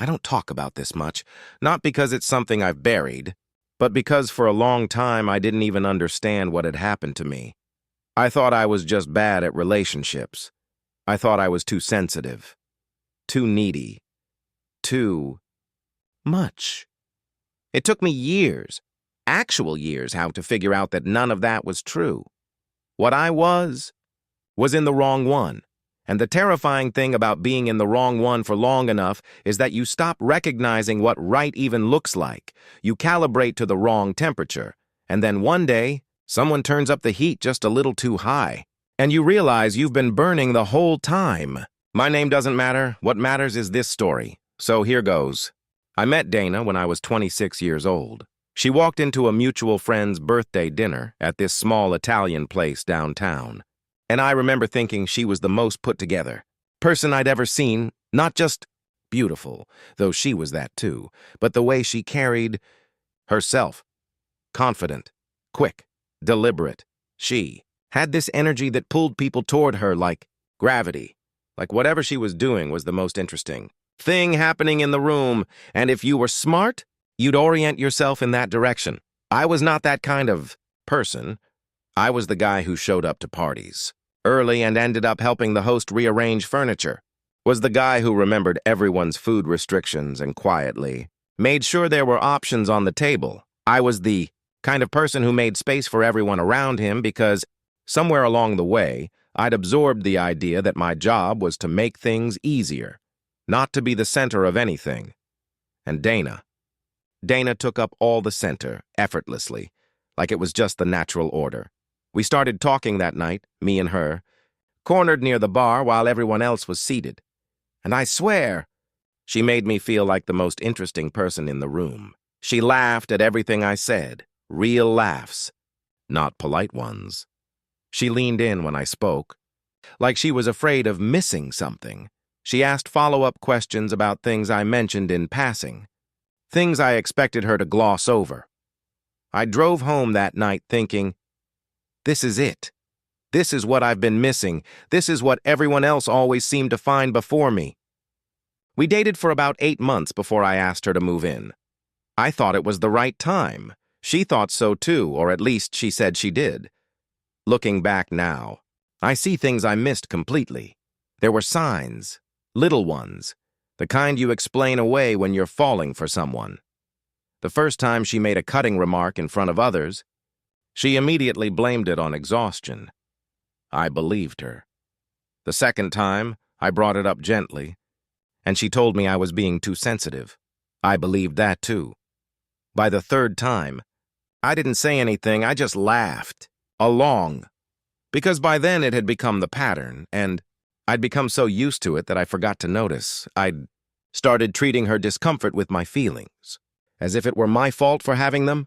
I don't talk about this much, not because it's something I've buried, but because for a long time I didn't even understand what had happened to me. I thought I was just bad at relationships. I thought I was too sensitive, too needy, too much. It took me years, actual years, how to figure out that none of that was true. What I was in the wrong one. And the terrifying thing about being in the wrong one for long enough is that you stop recognizing what right even looks like. You calibrate to the wrong temperature. And then one day, someone turns up the heat just a little too high. And you realize you've been burning the whole time. My name doesn't matter. What matters is this story. So here goes. I met Dana when I was 26 years old. She walked into a mutual friend's birthday dinner at this small Italian place downtown. And I remember thinking she was the most put together person I'd ever seen, not just beautiful, though she was that too, but the way she carried herself. Confident, quick, deliberate. She had this energy that pulled people toward her like gravity. Like whatever she was doing was the most interesting thing happening in the room, and if you were smart, you'd orient yourself in that direction. I was not that kind of person. I was the guy who showed up to parties early and ended up helping the host rearrange furniture. Was the guy who remembered everyone's food restrictions and quietly made sure there were options on the table. I was the kind of person who made space for everyone around him because somewhere along the way, I'd absorbed the idea that my job was to make things easier, not to be the center of anything. And Dana took up all the center, effortlessly, like it was just the natural order. We started talking that night, me and her, cornered near the bar while everyone else was seated. And I swear, she made me feel like the most interesting person in the room. She laughed at everything I said, real laughs, not polite ones. She leaned in when I spoke, like she was afraid of missing something. She asked follow-up questions about things I mentioned in passing, things I expected her to gloss over. I drove home that night thinking, this is it. This is what I've been missing. This is what everyone else always seemed to find before me. We dated for about 8 months before I asked her to move in. I thought it was the right time. She thought so too, or at least she said she did. Looking back now, I see things I missed completely. There were signs, little ones, the kind you explain away when you're falling for someone. The first time she made a cutting remark in front of others, she immediately blamed it on exhaustion. I believed her. The second time, I brought it up gently, and she told me I was being too sensitive. I believed that too. By the third time, I didn't say anything, I just laughed, along, because by then it had become the pattern, and I'd become so used to it that I forgot to notice. I'd started treating her discomfort with my feelings, as if it were my fault for having them.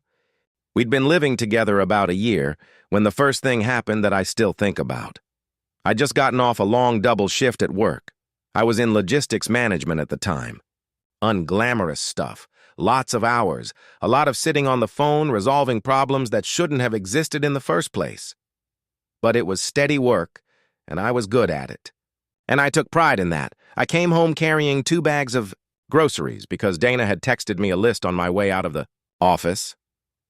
We'd been living together about a year when the first thing happened that I still think about. I'd just gotten off a long double shift at work. I was in logistics management at the time. Unglamorous stuff, lots of hours, a lot of sitting on the phone resolving problems that shouldn't have existed in the first place. But it was steady work, and I was good at it. And I took pride in that. I came home carrying 2 bags of groceries because Dana had texted me a list on my way out of the office.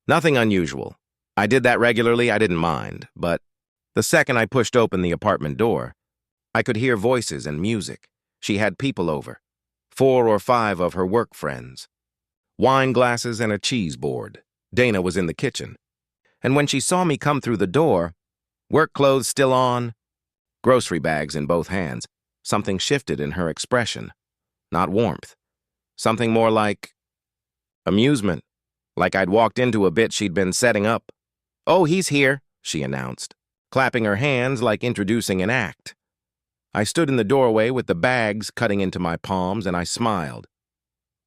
Nothing unusual. I did that regularly, I didn't mind, but the second I pushed open the apartment door, I could hear voices and music. She had people over, 4 or 5 of her work friends, wine glasses and a cheese board. Dana was in the kitchen. And when she saw me come through the door, work clothes still on, grocery bags in both hands, something shifted in her expression. Not warmth. Something more like amusement. Like I'd walked into a bit she'd been setting up. "Oh, he's here," she announced, clapping her hands like introducing an act. I stood in the doorway with the bags cutting into my palms, and I smiled.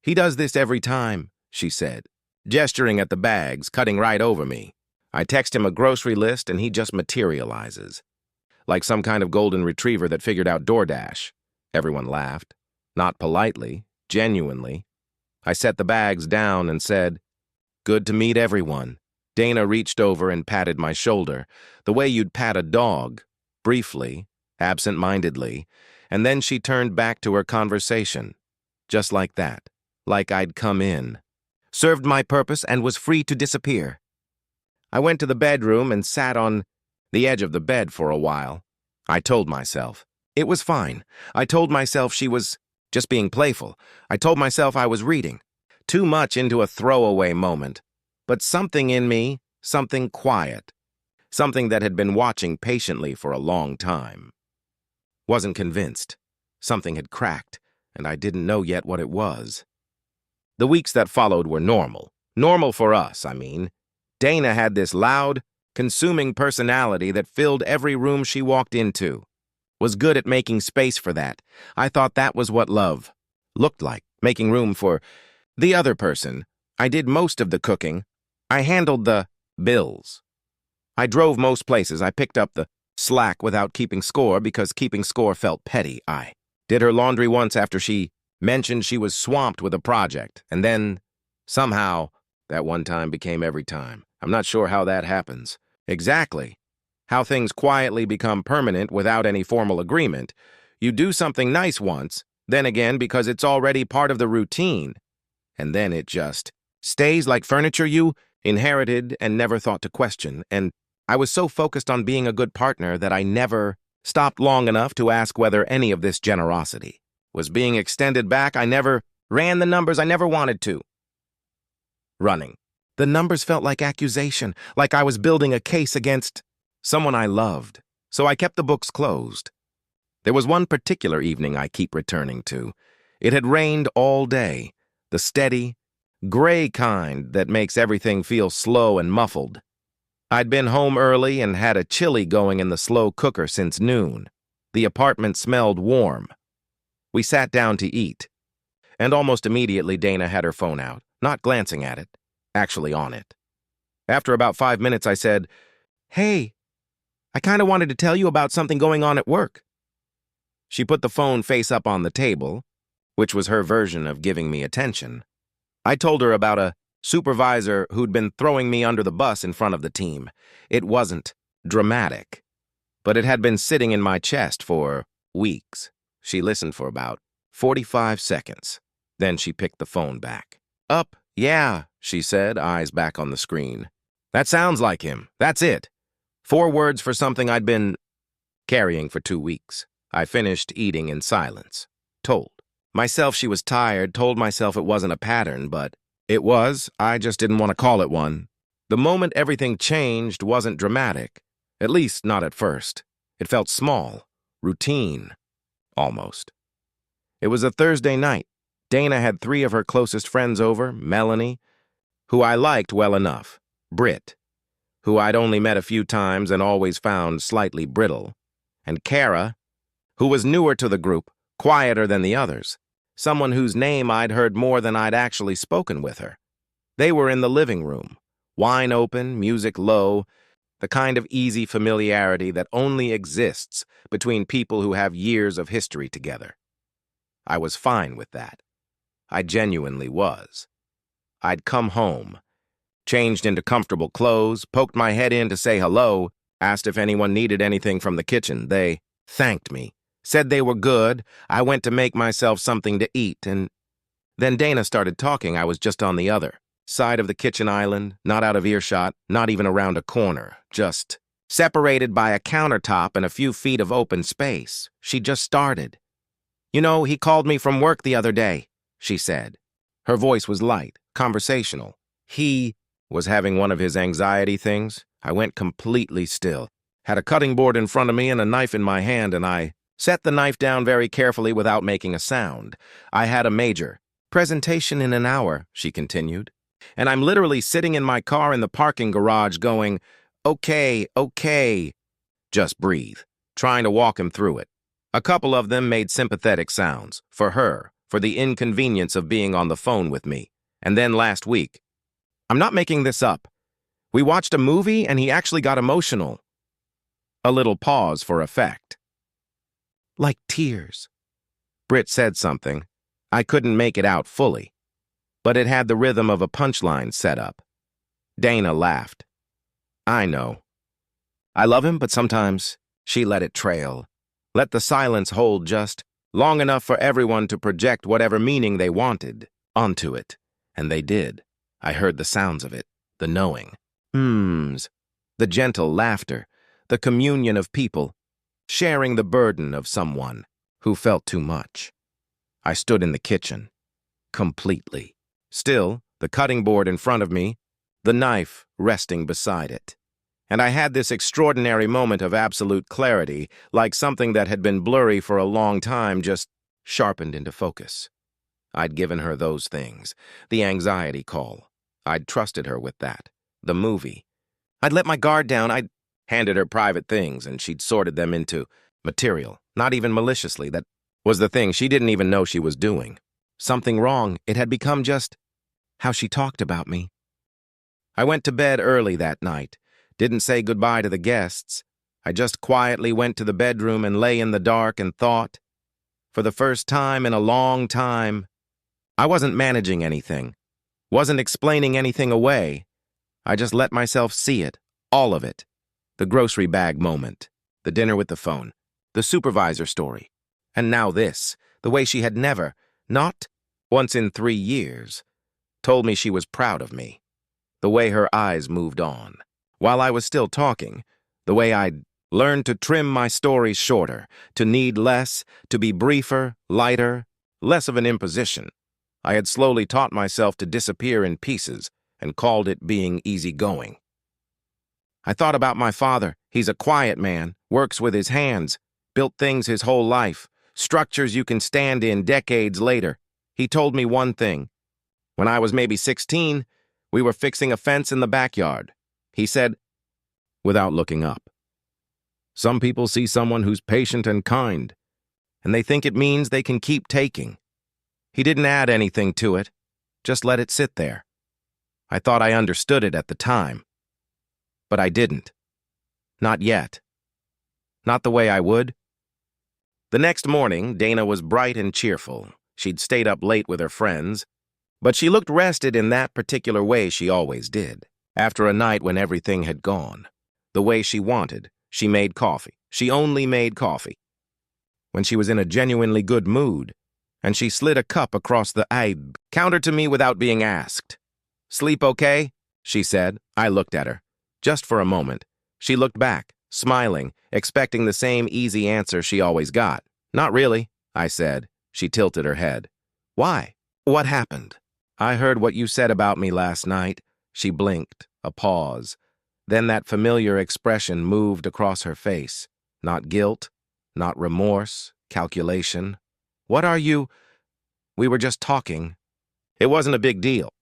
"He does this every time," she said, gesturing at the bags, cutting right over me. I text him a grocery list, and he just materializes. Like some kind of golden retriever that figured out DoorDash. Everyone laughed. Not politely, genuinely. I set the bags down and said, "Good to meet everyone." Dana reached over and patted my shoulder, the way you'd pat a dog, briefly, absent-mindedly, and then she turned back to her conversation, just like that. like I'd come in, served my purpose, and was free to disappear. I went to the bedroom and sat on the edge of the bed for a while. I told myself it was fine. I told myself she was just being playful. I told myself I was reading. Too much into a throwaway moment. But something in me, something quiet, something that had been watching patiently for a long time, wasn't convinced. Something had cracked, and I didn't know yet what it was. The weeks that followed were normal. Normal for us, I mean. Dana had this loud, consuming personality that filled every room she walked into. Was good at making space for that. I thought that was what love looked like, making room for the other person. I did most of the cooking. I handled the bills. I drove most places. I picked up the slack without keeping score because keeping score felt petty. I did her laundry once after she mentioned she was swamped with a project, and then, somehow, that one time became every time. I'm not sure how that happens. Exactly. How things quietly become permanent without any formal agreement. You do something nice once, then again because it's already part of the routine, and then it just stays like furniture you inherited and never thought to question. And I was so focused on being a good partner that I never stopped long enough to ask whether any of this generosity was being extended back. I never ran the numbers. I never wanted to. Running. The numbers felt like accusation, like I was building a case against someone I loved. So I kept the books closed. There was one particular evening I keep returning to. It had rained all day, the steady, gray kind that makes everything feel slow and muffled. I'd been home early and had a chili going in the slow cooker since noon. The apartment smelled warm. We sat down to eat, and almost immediately Dana had her phone out, not glancing at it, actually on it. After about 5 minutes, I said, "Hey, I kind of wanted to tell you about something going on at work." She put the phone face up on the table, which was her version of giving me attention. I told her about a supervisor who'd been throwing me under the bus in front of the team. It wasn't dramatic, but it had been sitting in my chest for weeks. She listened for about 45 seconds. Then she picked the phone back. "Up, yeah," she said, eyes back on the screen. "That sounds like him. That's it." 4 words for something I'd been carrying for 2 weeks. I finished eating in silence. Told myself she was tired, told myself it wasn't a pattern, but it was. I just didn't want to call it one. The moment everything changed wasn't dramatic, at least not at first. It felt small, routine, almost. It was a Thursday night. Dana had 3 of her closest friends over: Melanie, who I liked well enough; Britt, who I'd only met a few times and always found slightly brittle; and Kara, who was newer to the group, quieter than the others, someone whose name I'd heard more than I'd actually spoken with her. They were in the living room, wine open, music low, the kind of easy familiarity that only exists between people who have years of history together. I was fine with that. I genuinely was. I'd come home, changed into comfortable clothes, poked my head in to say hello, asked if anyone needed anything from the kitchen. They thanked me, said they were good. I went to make myself something to eat, and then Dana started talking. I was just on the other side of the kitchen island, not out of earshot, not even around a corner, just separated by a countertop and a few feet of open space. She just started. "You know, he called me from work the other day," she said. Her voice was light, conversational. He was having one of his anxiety things. I went completely still, had a cutting board in front of me and a knife in my hand, and I set the knife down very carefully without making a sound. "I had a major presentation in an hour," she continued, "and I'm literally sitting in my car in the parking garage going, okay, just breathe, trying to walk him through it." A couple of them made sympathetic sounds, for her, for the inconvenience of being on the phone with me. And then last week, I'm not making this up, we watched a movie and he actually got emotional. A little pause for effect. "Like tears." Britt said something. I couldn't make it out fully, but it had the rhythm of a punchline set up. Dana laughed. "I know. I love him, but sometimes," she let it trail, let the silence hold just long enough for everyone to project whatever meaning they wanted. onto it. And they did. I heard the sounds of it, the knowing. Hmms, the gentle laughter, the communion of people, sharing the burden of someone who felt too much. I stood in the kitchen, completely. Still, the cutting board in front of me, the knife resting beside it. And I had this extraordinary moment of absolute clarity, like something that had been blurry for a long time just sharpened into focus. I'd given her those things, the anxiety call. I'd trusted her with that, the movie. I'd let my guard down, I'd handed her private things, and she'd sorted them into material, not even maliciously. That was the thing she didn't even know she was doing. Something wrong. It had become just how she talked about me. I went to bed early that night, didn't say goodbye to the guests. I just quietly went to the bedroom and lay in the dark and thought. For the first time in a long time, I wasn't managing anything, wasn't explaining anything away. I just let myself see it, all of it. The grocery bag moment, the dinner with the phone, the supervisor story. And now this, the way she had never, not once in 3 years, told me she was proud of me. The way her eyes moved on. While I was still talking, the way I'd learned to trim my stories shorter, to need less, to be briefer, lighter, less of an imposition. I had slowly taught myself to disappear in pieces and called it being easygoing. I thought about my father. He's a quiet man, works with his hands, built things his whole life, structures you can stand in decades later. He told me one thing. When I was maybe 16, we were fixing a fence in the backyard. He said, without looking up, "Some people see someone who's patient and kind, and they think it means they can keep taking." He didn't add anything to it, just let it sit there. I thought I understood it at the time, but I didn't. Not yet. Not the way I would. The next morning, Dana was bright and cheerful. She'd stayed up late with her friends, but she looked rested in that particular way she always did. After a night when everything had gone, the way she wanted, she made coffee. She only made coffee. When she was in a genuinely good mood, and she slid a cup across the counter to me without being asked. "Sleep okay?" she said. I looked at her. Just for a moment. She looked back, smiling, expecting the same easy answer she always got. "Not really," I said. She tilted her head. "Why? What happened?" "I heard what you said about me last night." She blinked, a pause. Then that familiar expression moved across her face. Not guilt, not remorse, calculation. "What are you—" "We were just talking. It wasn't a big deal."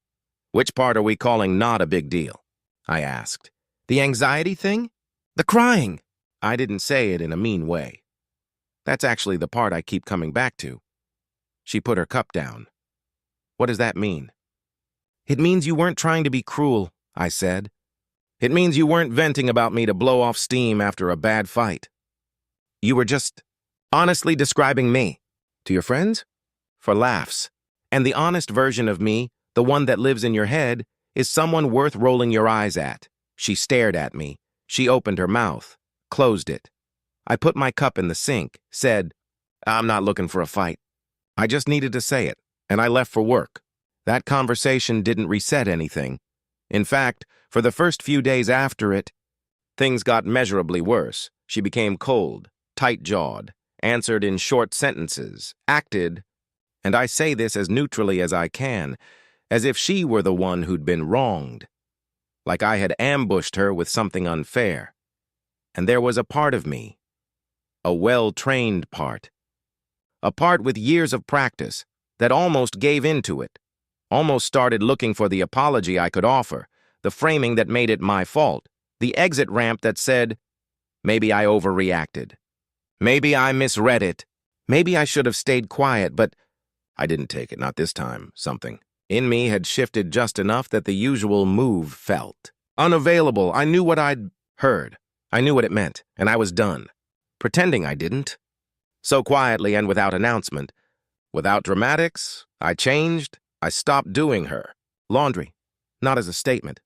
"Which part are we calling not a big deal?" I asked. "The anxiety thing? The crying?" I didn't say it in a mean way. That's actually the part I keep coming back to. She put her cup down. "What does that mean?" "It means you weren't trying to be cruel," I said. "It means you weren't venting about me to blow off steam after a bad fight. You were just honestly describing me. To your friends? For laughs. And the honest version of me, the one that lives in your head, is someone worth rolling your eyes at." She stared at me. She opened her mouth, closed it. I put my cup in the sink, said, "I'm not looking for a fight." I just needed to say it, and I left for work. That conversation didn't reset anything. In fact, for the first few days after it, things got measurably worse. She became cold, tight-jawed, answered in short sentences, acted, and I say this as neutrally as I can, as if she were the one who'd been wronged, like I had ambushed her with something unfair. And there was a part of me, a well-trained part, a part with years of practice, that almost gave into it, almost started looking for the apology I could offer, the framing that made it my fault, the exit ramp that said, maybe I overreacted. Maybe I misread it. Maybe I should have stayed quiet, but I didn't take it, not this time. Something in me had shifted just enough that the usual move felt unavailable. I knew what I'd heard. I knew what it meant, and I was done. Pretending I didn't. So quietly and without announcement, without dramatics, I changed. I stopped doing her laundry, not as a statement,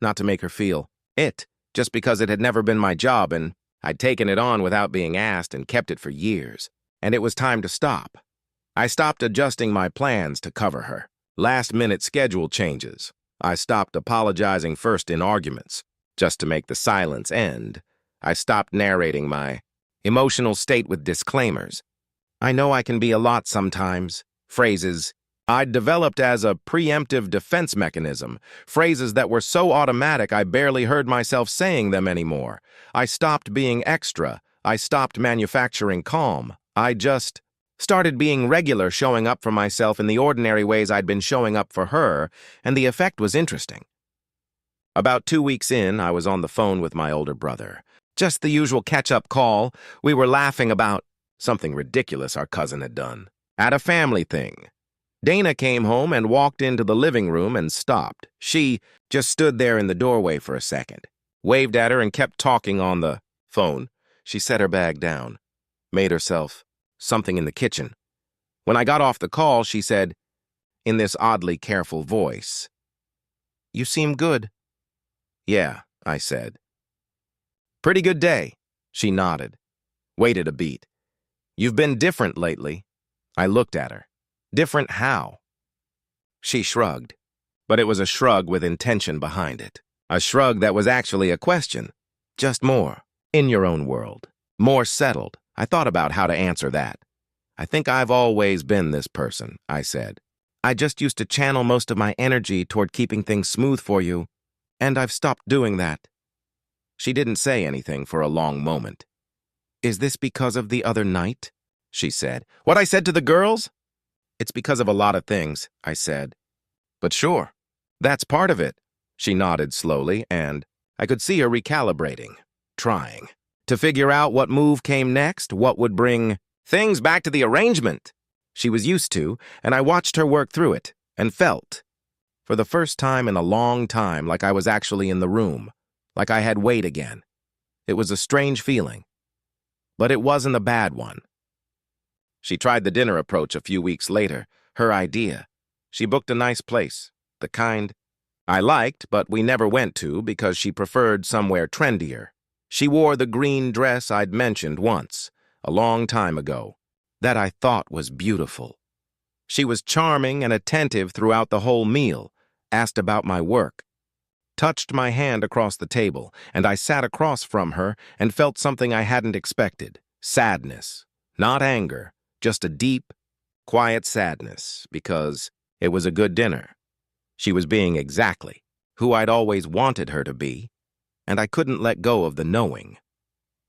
not to make her feel it, just because it had never been my job and I'd taken it on without being asked and kept it for years. And it was time to stop. I stopped adjusting my plans to cover her. Last-minute schedule changes. I stopped apologizing first in arguments, just to make the silence end. I stopped narrating my emotional state with disclaimers. I know I can be a lot sometimes. Phrases I'd developed as a preemptive defense mechanism, phrases that were so automatic I barely heard myself saying them anymore. I stopped being extra. I stopped manufacturing calm. I just started being regular, showing up for myself in the ordinary ways I'd been showing up for her, and the effect was interesting. About 2 weeks in, I was on the phone with my older brother. Just the usual catch-up call. We were laughing about something ridiculous our cousin had done. At a family thing. Dana came home and walked into the living room and stopped. She just stood there in the doorway for a second, waved at her and kept talking on the phone. She set her bag down, made herself something in the kitchen. When I got off the call, she said, in this oddly careful voice, "You seem good." "Yeah," I said. "Pretty good day." She nodded, waited a beat. "You've been different lately." I looked at her. Different how? She shrugged, but it was a shrug with intention behind it. A shrug that was actually a question. Just more, in your own world. More settled. I thought about how to answer that. "I think I've always been this person," I said. "I just used to channel most of my energy toward keeping things smooth for you, and I've stopped doing that." She didn't say anything for a long moment. "Is this because of the other night?" she said. "What I said to the girls?" "It's because of a lot of things," I said. "But sure, that's part of it." She nodded slowly, and I could see her recalibrating, trying to figure out what move came next, what would bring things back to the arrangement she was used to, and I watched her work through it and felt, for the first time in a long time, like I was actually in the room, like I had weight again. It was a strange feeling, but it wasn't a bad one. She tried the dinner approach a few weeks later, her idea. She booked a nice place, the kind I liked, but we never went to because she preferred somewhere trendier. She wore the green dress I'd mentioned once, a long time ago, that I thought was beautiful. She was charming and attentive throughout the whole meal, asked about my work, touched my hand across the table, and I sat across from her and felt something I hadn't expected. Sadness, not anger, just a deep, quiet sadness, because it was a good dinner. She was being exactly who I'd always wanted her to be, and I couldn't let go of the knowing.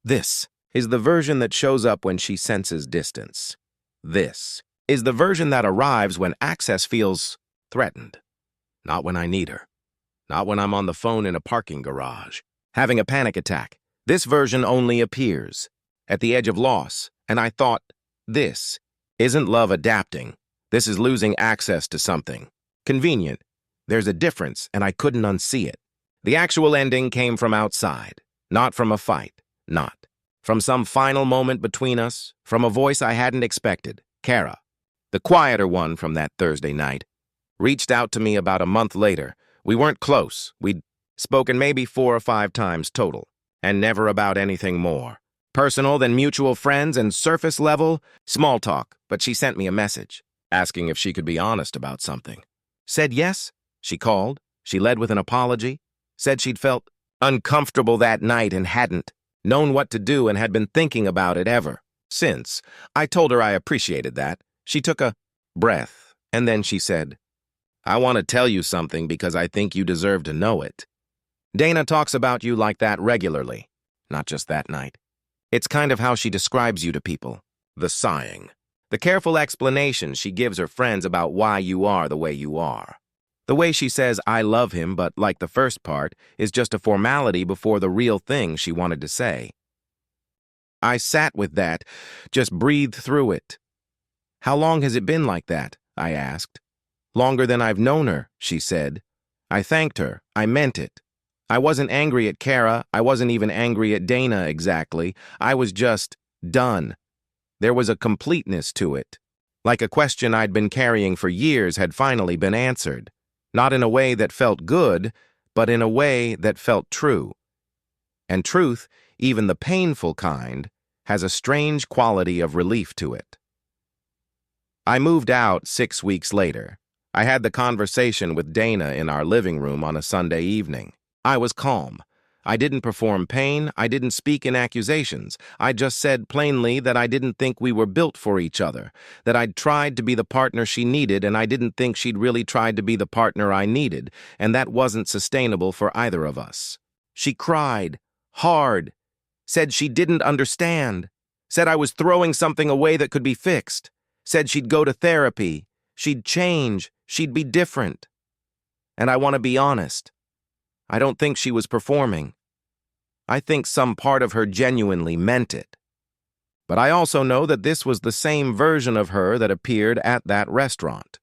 This is the version that shows up when she senses distance. This is the version that arrives when access feels threatened. Not when I need her. Not when I'm on the phone in a parking garage, having a panic attack. This version only appears at the edge of loss, and I thought, this isn't love adapting. This is losing access to something. Convenient. There's a difference, and I couldn't unsee it. The actual ending came from outside, not from a fight, not from some final moment between us, from a voice I hadn't expected. Kara, the quieter one from that Thursday night, reached out to me about a month later. We weren't close. We'd spoken maybe 4 or 5 times total, and never about anything more. Personal than mutual friends and surface level, small talk, but she sent me a message, asking if she could be honest about something. Said yes. She called. She led with an apology. Said she'd felt uncomfortable that night and hadn't known what to do and had been thinking about it ever since. I told her I appreciated that. She took a breath, and then she said, "I want to tell you something because I think you deserve to know it. Dana talks about you like that regularly, not just that night. It's kind of how she describes you to people. The sighing. The careful explanation she gives her friends about why you are the way you are. The way she says, 'I love him,' but like the first part, is just a formality before the real thing she wanted to say." I sat with that, just breathed through it. "How long has it been like that?" I asked. "Longer than I've known her," she said. I thanked her. I meant it. I wasn't angry at Kara. I wasn't even angry at Dana exactly. I was just done. There was a completeness to it. Like a question I'd been carrying for years had finally been answered. Not in a way that felt good, but in a way that felt true. And truth, even the painful kind, has a strange quality of relief to it. I moved out 6 weeks later. I had the conversation with Dana in our living room on a Sunday evening. I was calm. I didn't perform pain. I didn't speak in accusations. I just said plainly that I didn't think we were built for each other, that I'd tried to be the partner she needed and I didn't think she'd really tried to be the partner I needed, and that wasn't sustainable for either of us. She cried, hard, said she didn't understand, said I was throwing something away that could be fixed, said she'd go to therapy, she'd change, she'd be different. And I want to be honest. I don't think she was performing. I think some part of her genuinely meant it. But I also know that this was the same version of her that appeared at that restaurant,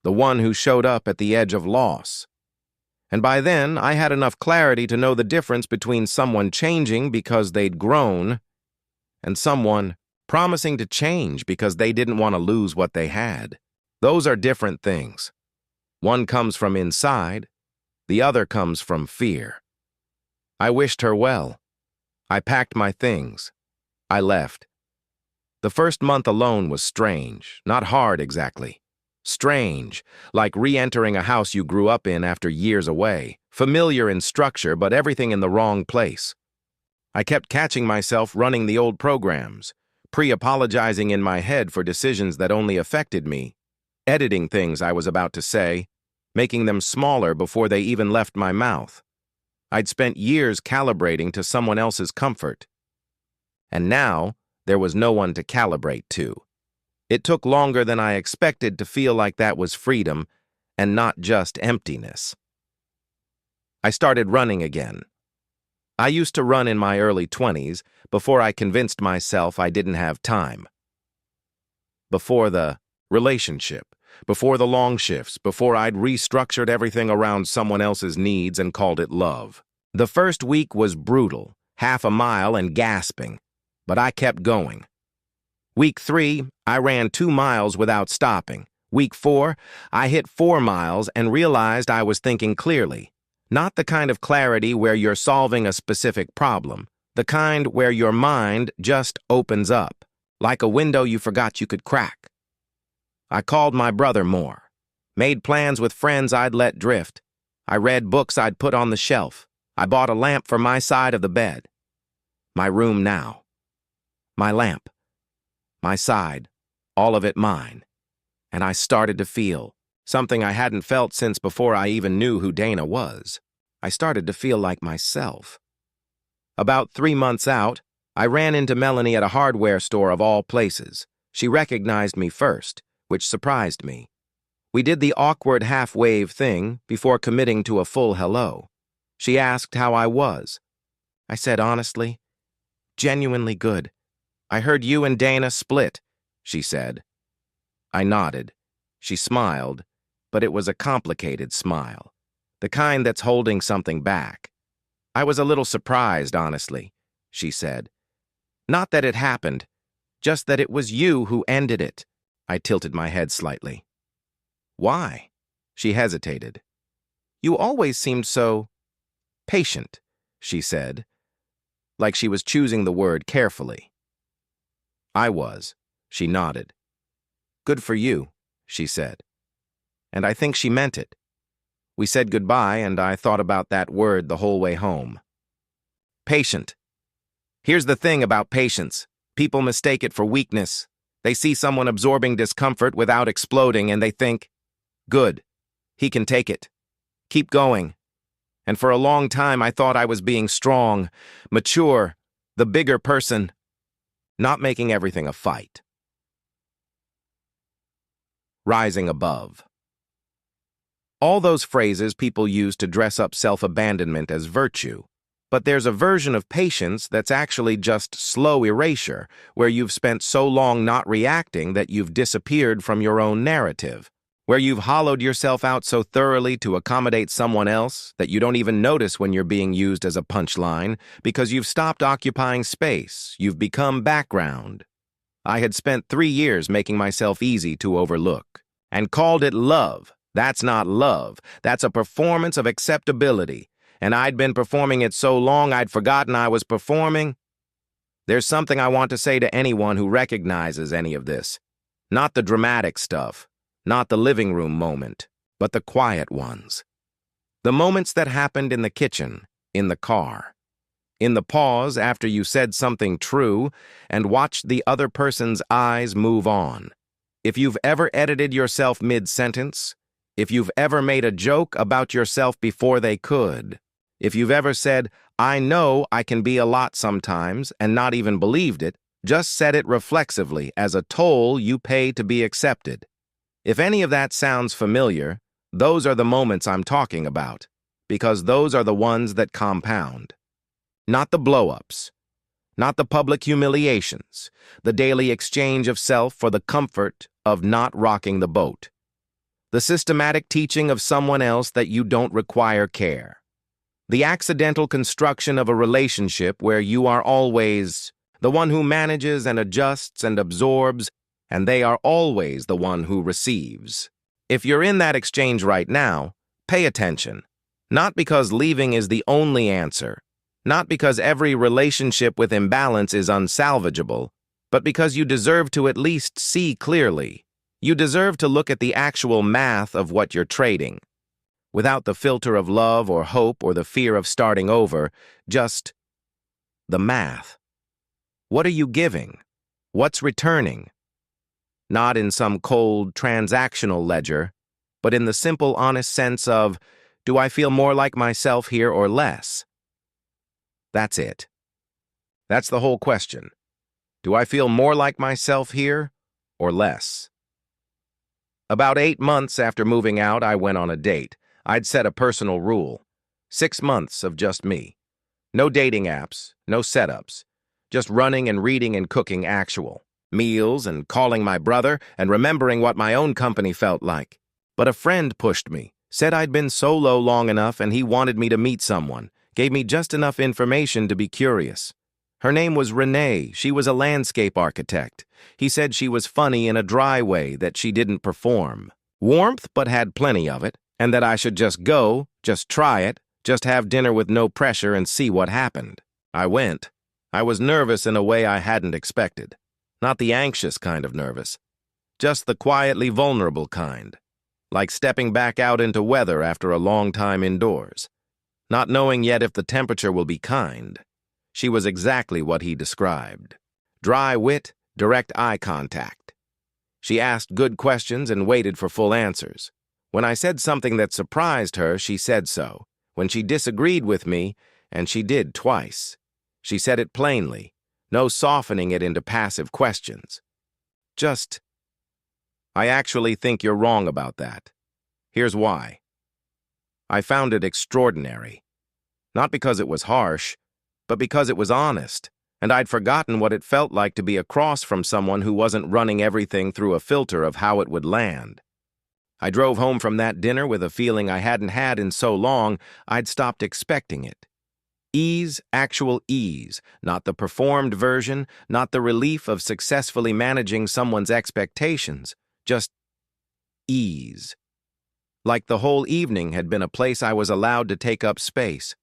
the one who showed up at the edge of loss. And by then, I had enough clarity to know the difference between someone changing because they'd grown and someone promising to change because they didn't want to lose what they had. Those are different things. One comes from inside, the other comes from fear. I wished her well. I packed my things. I left. The first month alone was strange, not hard exactly. Strange, like re-entering a house you grew up in after years away, familiar in structure but everything in the wrong place. I kept catching myself running the old programs, pre-apologizing in my head for decisions that only affected me, editing things I was about to say, making them smaller before they even left my mouth. I'd spent years calibrating to someone else's comfort. And now, there was no one to calibrate to. It took longer than I expected to feel like that was freedom and not just emptiness. I started running again. I used to run in my early 20s before I convinced myself I didn't have time. Before the relationship, before the long shifts, before I'd restructured everything around someone else's needs and called it love. The first week was brutal, half a mile and gasping, but I kept going. Week 3, I ran 2 miles without stopping. Week 4, I hit 4 miles and realized I was thinking clearly. Not the kind of clarity where you're solving a specific problem, the kind where your mind just opens up, like a window you forgot you could crack. I called my brother more, made plans with friends I'd let drift. I read books I'd put on the shelf. I bought a lamp for my side of the bed. My room now. My lamp. My side. All of it mine. And I started to feel something I hadn't felt since before I even knew who Dana was. I started to feel like myself. About 3 months out, I ran into Melanie at a hardware store of all places. She recognized me first, which surprised me. We did the awkward half-wave thing before committing to a full hello. She asked how I was. I said honestly, genuinely good. I heard you and Dana split, she said. I nodded. She smiled, but it was a complicated smile, the kind that's holding something back. I was a little surprised, honestly, she said. Not that it happened, just that it was you who ended it. I tilted my head slightly. Why? She hesitated. You always seemed so patient, she said, like she was choosing the word carefully. I was. She nodded. Good for you, she said. And I think she meant it. We said goodbye, and I thought about that word the whole way home. Patient. Here's the thing about patience. People mistake it for weakness. They see someone absorbing discomfort without exploding, and they think, good, he can take it. Keep going. And for a long time, I thought I was being strong, mature, the bigger person, not making everything a fight. Rising above. All those phrases people use to dress up self-abandonment as virtue. But there's a version of patience that's actually just slow erasure, where you've spent so long not reacting that you've disappeared from your own narrative, where you've hollowed yourself out so thoroughly to accommodate someone else that you don't even notice when you're being used as a punchline because you've stopped occupying space, you've become background. I had spent 3 years making myself easy to overlook and called it love. That's not love. That's a performance of acceptability. And I'd been performing it so long I'd forgotten I was performing. There's something I want to say to anyone who recognizes any of this. Not the dramatic stuff, not the living room moment, but the quiet ones. The moments that happened in the kitchen, in the car, in the pause after you said something true and watched the other person's eyes move on. If you've ever edited yourself mid-sentence, if you've ever made a joke about yourself before they could, if you've ever said, "I know I can be a lot sometimes," and not even believed it, just said it reflexively as a toll you pay to be accepted. If any of that sounds familiar, those are the moments I'm talking about, because those are the ones that compound. Not the blow-ups, not the public humiliations, the daily exchange of self for the comfort of not rocking the boat, the systematic teaching of someone else that you don't require care, the accidental construction of a relationship where you are always the one who manages and adjusts and absorbs, and they are always the one who receives. If you're in that exchange right now, pay attention. Not because leaving is the only answer, not because every relationship with imbalance is unsalvageable, but because you deserve to at least see clearly. You deserve to look at the actual math of what you're trading. Without the filter of love or hope or the fear of starting over, just the math. What are you giving? What's returning? Not in some cold, transactional ledger, but in the simple, honest sense of, do I feel more like myself here or less? That's it. That's the whole question. Do I feel more like myself here or less? About 8 months after moving out, I went on a date. I'd set a personal rule. 6 months of just me. No dating apps, no setups. Just running and reading and cooking actual. Meals and calling my brother and remembering what my own company felt like. But a friend pushed me, said I'd been solo long enough and he wanted me to meet someone, gave me just enough information to be curious. Her name was Renee. She was a landscape architect. He said she was funny in a dry way, that she didn't perform. Warmth, but had plenty of it, and that I should just go, just try it, just have dinner with no pressure and see what happened. I went. I was nervous in a way I hadn't expected. Not the anxious kind of nervous, just the quietly vulnerable kind, like stepping back out into weather after a long time indoors, not knowing yet if the temperature will be kind. She was exactly what he described. Dry wit, direct eye contact. She asked good questions and waited for full answers. When I said something that surprised her, she said so. When she disagreed with me, and she did twice, she said it plainly. No softening it into passive questions. Just, I actually think you're wrong about that. Here's why. I found it extraordinary. Not because it was harsh, but because it was honest, and I'd forgotten what it felt like to be across from someone who wasn't running everything through a filter of how it would land. I drove home from that dinner with a feeling I hadn't had in so long I'd stopped expecting it. Ease, actual ease, not the performed version, not the relief of successfully managing someone's expectations, just ease. Like the whole evening had been a place I was allowed to take up space.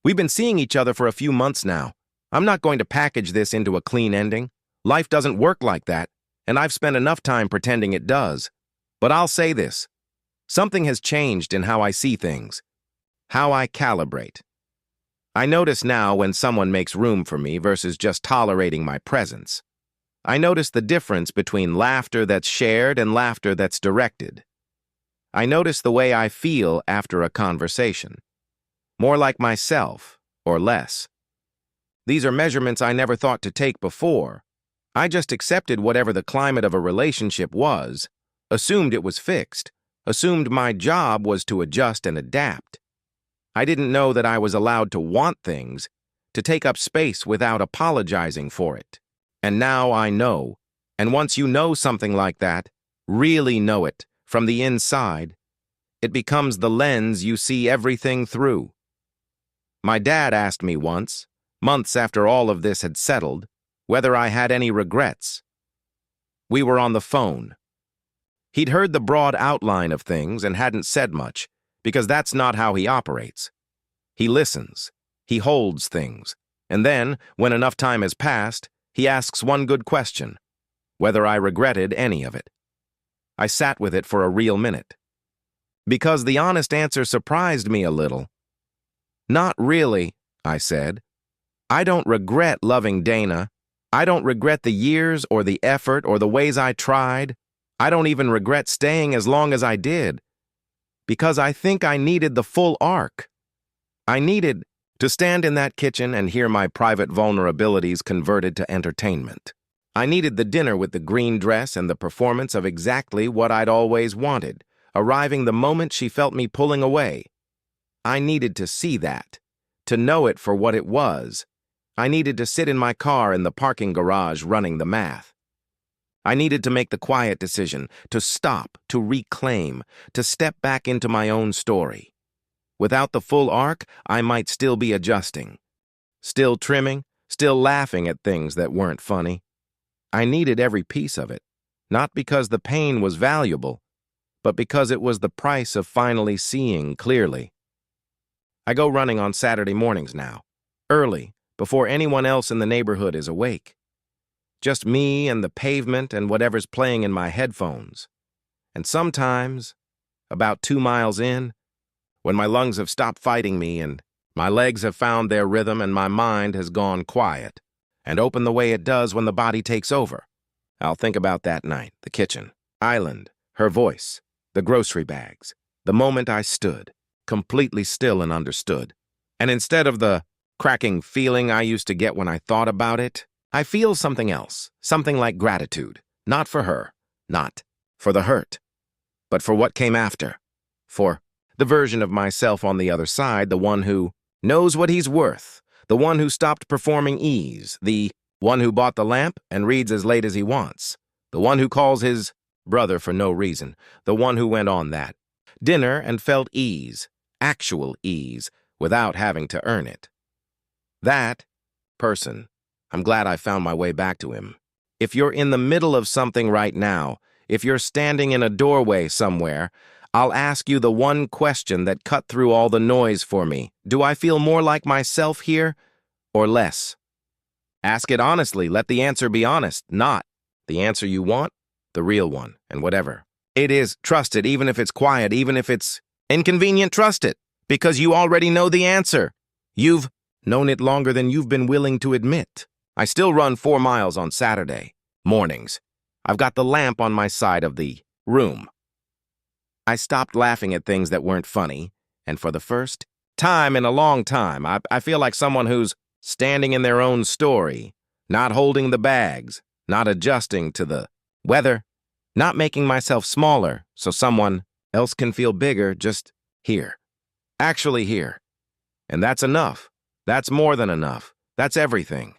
We've been seeing each other for a few months now. I'm not going to package this into a clean ending. Life doesn't work like that, and I've spent enough time pretending it does. But I'll say this. Something has changed in how I see things, how I calibrate. I notice now when someone makes room for me versus just tolerating my presence. I notice the difference between laughter that's shared and laughter that's directed. I notice the way I feel after a conversation. More like myself, or less. These are measurements I never thought to take before. I just accepted whatever the climate of a relationship was, assumed it was fixed, assumed my job was to adjust and adapt. I didn't know that I was allowed to want things, to take up space without apologizing for it. And now I know. And once you know something like that, really know it, from the inside, it becomes the lens you see everything through. My dad asked me once, months after all of this had settled, whether I had any regrets. We were on the phone. He'd heard the broad outline of things and hadn't said much, because that's not how he operates. He listens, he holds things, and then, when enough time has passed, he asks one good question, whether I regretted any of it. I sat with it for a real minute. Because the honest answer surprised me a little. Not really, I said. I don't regret loving Dana. I don't regret the years or the effort or the ways I tried. I don't even regret staying as long as I did. Because I think I needed the full arc. I needed to stand in that kitchen and hear my private vulnerabilities converted to entertainment. I needed the dinner with the green dress and the performance of exactly what I'd always wanted, arriving the moment she felt me pulling away. I needed to see that, to know it for what it was. I needed to sit in my car in the parking garage running the math. I needed to make the quiet decision, to stop, to reclaim, to step back into my own story. Without the full arc, I might still be adjusting, still trimming, still laughing at things that weren't funny. I needed every piece of it, not because the pain was valuable, but because it was the price of finally seeing clearly. I go running on Saturday mornings now, early, before anyone else in the neighborhood is awake. Just me and the pavement and whatever's playing in my headphones. And sometimes, about 2 miles in, when my lungs have stopped fighting me and my legs have found their rhythm and my mind has gone quiet, and open the way it does when the body takes over, I'll think about that night, the kitchen, Island, her voice, the grocery bags, the moment I stood, completely still and understood. And instead of the cracking feeling I used to get when I thought about it, I feel something else, something like gratitude, not for her, not for the hurt, but for what came after, for the version of myself on the other side, the one who knows what he's worth, the one who stopped performing ease, the one who bought the lamp and reads as late as he wants, the one who calls his brother for no reason, the one who went on that dinner and felt ease, actual ease, without having to earn it. That person, I'm glad I found my way back to him. If you're in the middle of something right now, if you're standing in a doorway somewhere, I'll ask you the one question that cut through all the noise for me. Do I feel more like myself here or less? Ask it honestly. Let the answer be honest, not the answer you want, the real one, and whatever it is. Trust it, even if it's quiet, even if it's inconvenient. Trust it, because you already know the answer. You've known it longer than you've been willing to admit. I still run 4 miles on Saturday mornings. I've got the lamp on my side of the room. I stopped laughing at things that weren't funny, and for the first time in a long time, I feel like someone who's standing in their own story, not holding the bags, not adjusting to the weather, not making myself smaller so someone else can feel bigger, just here. Actually here. And that's enough. That's more than enough. That's everything.